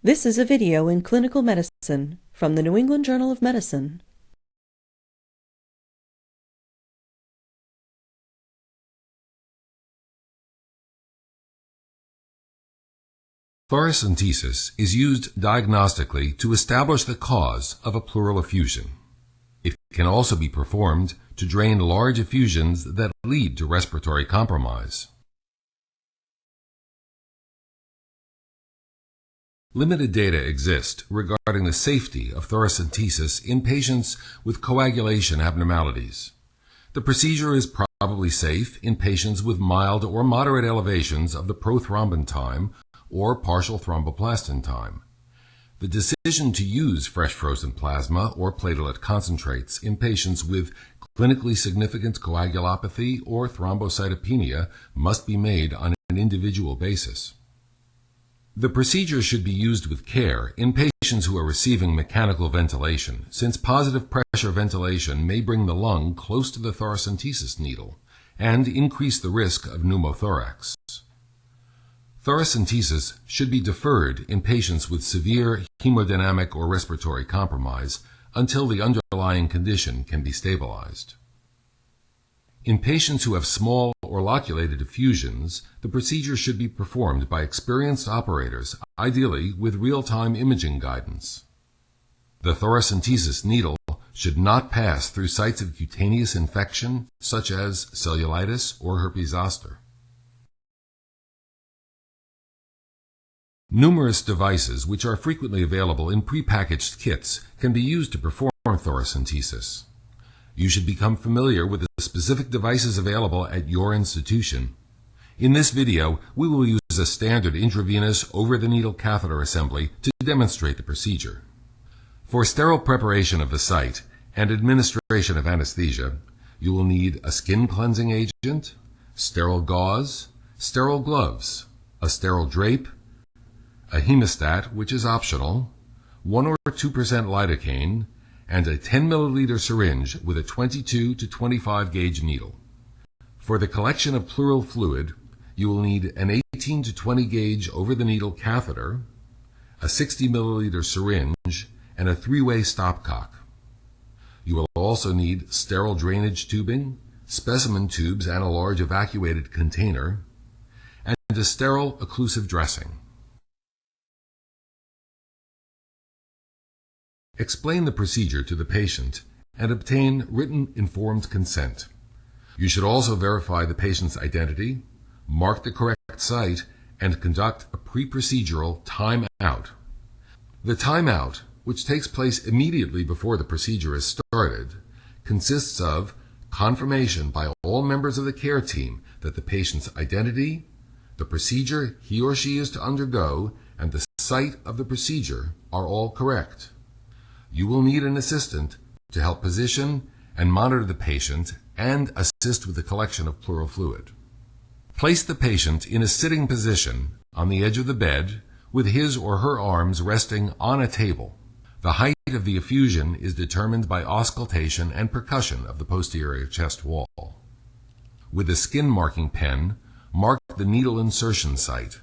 This is a video in clinical medicine from the New England Journal of Medicine. Toracocentesis is used diagnostically to establish the cause of a pleural effusion. It can also be performed to drain large effusions that lead to respiratory compromise. Limited data exist regarding the safety of thoracentesis in patients with coagulation abnormalities. The procedure is probably safe in patients with mild or moderate elevations of the prothrombin time or partial thromboplastin time. The decision to use fresh frozen plasma or platelet concentrates in patients with clinically significant coagulopathy or thrombocytopenia must be made on an individual basis. The procedure should be used with care in patients who are receiving mechanical ventilation, since positive pressure ventilation may bring the lung close to the thoracentesis needle and increase the risk of pneumothorax. Thoracentesis should be deferred in patients with severe hemodynamic or respiratory compromise until the underlying condition can be stabilized. In patients who have small or loculated effusions, the procedure should be performed by experienced operators, ideally with real-time imaging guidance. The thoracentesis needle should not pass through sites of cutaneous infection, such as cellulitis or herpes zoster. Numerous devices, which are frequently available in prepackaged kits, can be used to perform thoracentesis. You should become familiar with the specific devices available at your institution. In this video, we will use a standard intravenous over-the-needle catheter assembly to demonstrate the procedure. For sterile preparation of the site and administration of anesthesia, you will need a skin cleansing agent, sterile gauze, sterile gloves, a sterile drape, a hemostat, which is optional, 1 or 2% lidocaine, and a 10 milliliter syringe with a 22 to 25 gauge needle. For the collection of pleural fluid, you will need an 18 to 20 gauge over-the-needle catheter, a 60 milliliter syringe, and a 3-way stopcock. You will also need sterile drainage tubing, specimen tubes and a large evacuated container, and a sterile occlusive dressing. Explain the procedure to the patient and obtain written informed consent. You should also verify the patient's identity, mark the correct site, and conduct a pre-procedural timeout. The timeout, which takes place immediately before the procedure is started, consists of confirmation by all members of the care team that the patient's identity, the procedure he or she is to undergo, and the site of the procedure are all correct. You will need an assistant to help position and monitor the patient and assist with the collection of pleural fluid. Place the patient in a sitting position on the edge of the bed with his or her arms resting on a table. The height of the effusion is determined by auscultation and percussion of the posterior chest wall. With a skin marking pen, mark the needle insertion site.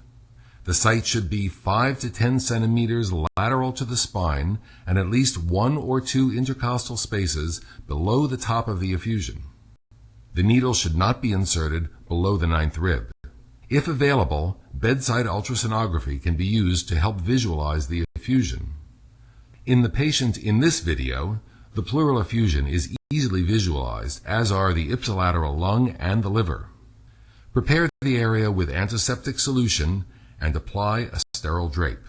The site should be 5 to 10 centimeters lateral to the spine and at least 1 or 2 intercostal spaces below the top of the effusion. The needle should not be inserted below the 9th rib. If available, bedside ultrasonography can be used to help visualize the effusion. In the patient in this video, the pleural effusion is easily visualized, as are the ipsilateral lung and the liver. Prepare the area with antiseptic solution and apply a sterile drape.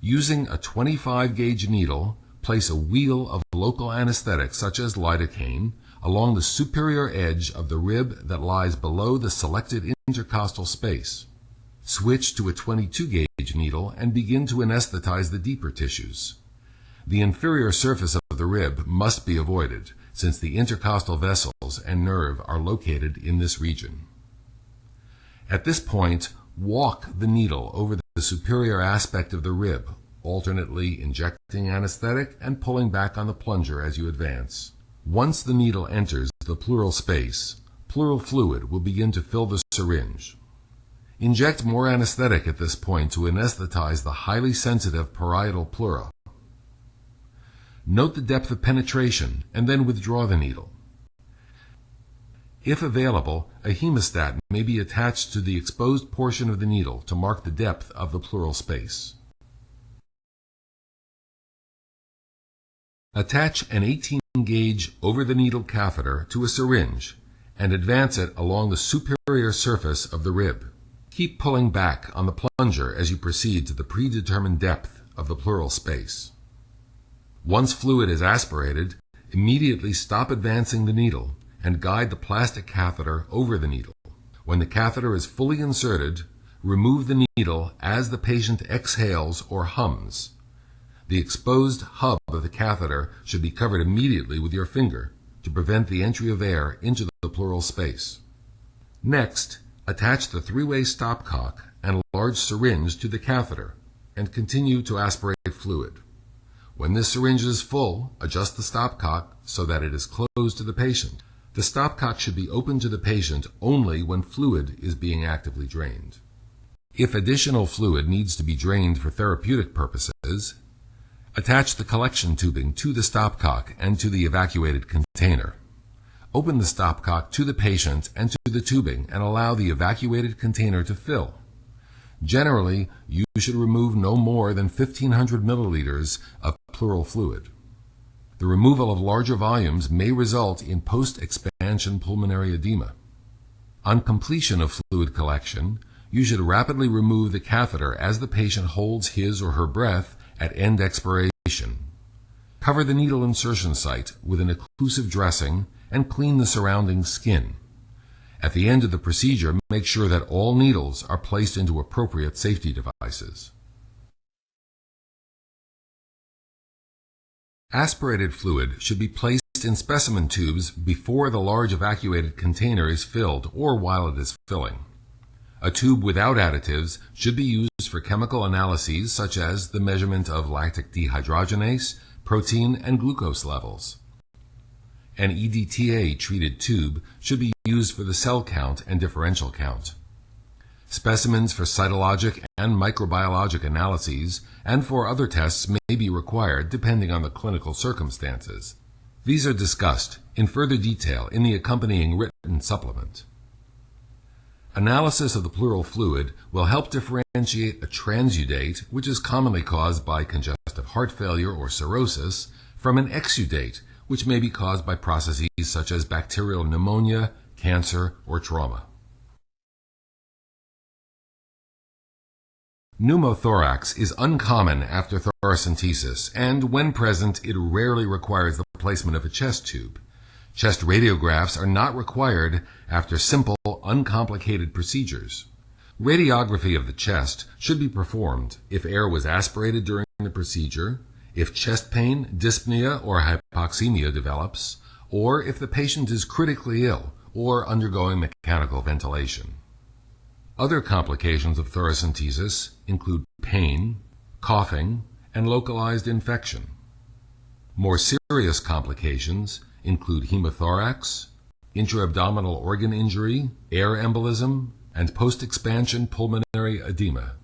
Using a 25 gauge needle, place a wheel of local anesthetic such as lidocaine along the superior edge of the rib that lies below the selected intercostal space. Switch to a 22 gauge needle and begin to anesthetize the deeper tissues. The inferior surface of the rib must be avoided, since the intercostal vessels and nerve are located in this region. At this point, walk the needle over the superior aspect of the rib, alternately injecting anesthetic and pulling back on the plunger as you advance. Once the needle enters the pleural space, pleural fluid will begin to fill the syringe. Inject more anesthetic at this point to anesthetize the highly sensitive parietal pleura. Note the depth of penetration and then withdraw the needle. If available, a hemostat may be attached to the exposed portion of the needle to mark the depth of the pleural space. Attach an 18-gauge over-the-needle catheter to a syringe and advance it along the superior surface of the rib. Keep pulling back on the plunger as you proceed to the predetermined depth of the pleural space. Once fluid is aspirated, immediately stop advancing the needle and guide the plastic catheter over the needle. When the catheter is fully inserted, remove the needle as the patient exhales or hums. The exposed hub of the catheter should be covered immediately with your finger to prevent the entry of air into the pleural space. Next, attach the three-way stopcock and a large syringe to the catheter and continue to aspirate fluid. When this syringe is full, adjust the stopcock so that it is closed to the patient. The stopcock should be open to the patient only when fluid is being actively drained. If additional fluid needs to be drained for therapeutic purposes, attach the collection tubing to the stopcock and to the evacuated container. Open the stopcock to the patient and to the tubing and allow the evacuated container to fill. Generally, you should remove no more than 1,500 milliliters of pleural fluid. The removal of larger volumes may result in post-expansion pulmonary edema. On completion of fluid collection, you should rapidly remove the catheter as the patient holds his or her breath at end expiration. Cover the needle insertion site with an occlusive dressing and clean the surrounding skin. At the end of the procedure, make sure that all needles are placed into appropriate safety devices. Aspirated fluid should be placed in specimen tubes before the large evacuated container is filled or while it is filling. A tube without additives should be used for chemical analyses such as the measurement of lactic dehydrogenase, protein, and glucose levels. An EDTA-treated tube should be used for the cell count and differential count. Specimens for cytologic and microbiologic analyses and for other tests may be required depending on the clinical circumstances. These are discussed in further detail in the accompanying written supplement. Analysis of the pleural fluid will help differentiate a transudate, which is commonly caused by congestive heart failure or cirrhosis, from an exudate, which may be caused by processes such as bacterial pneumonia, cancer, or trauma. Pneumothorax is uncommon after thoracentesis, and when present, it rarely requires the placement of a chest tube. Chest radiographs are not required after simple, uncomplicated procedures. Radiography of the chest should be performed if air was aspirated during the procedure, if chest pain, dyspnea, or hypoxemia develops, or if the patient is critically ill or undergoing mechanical ventilation. Other complications of thoracentesis include pain, coughing, and localized infection. More serious complications include hemothorax, intra-abdominal organ injury, air embolism, and post-expansion pulmonary edema.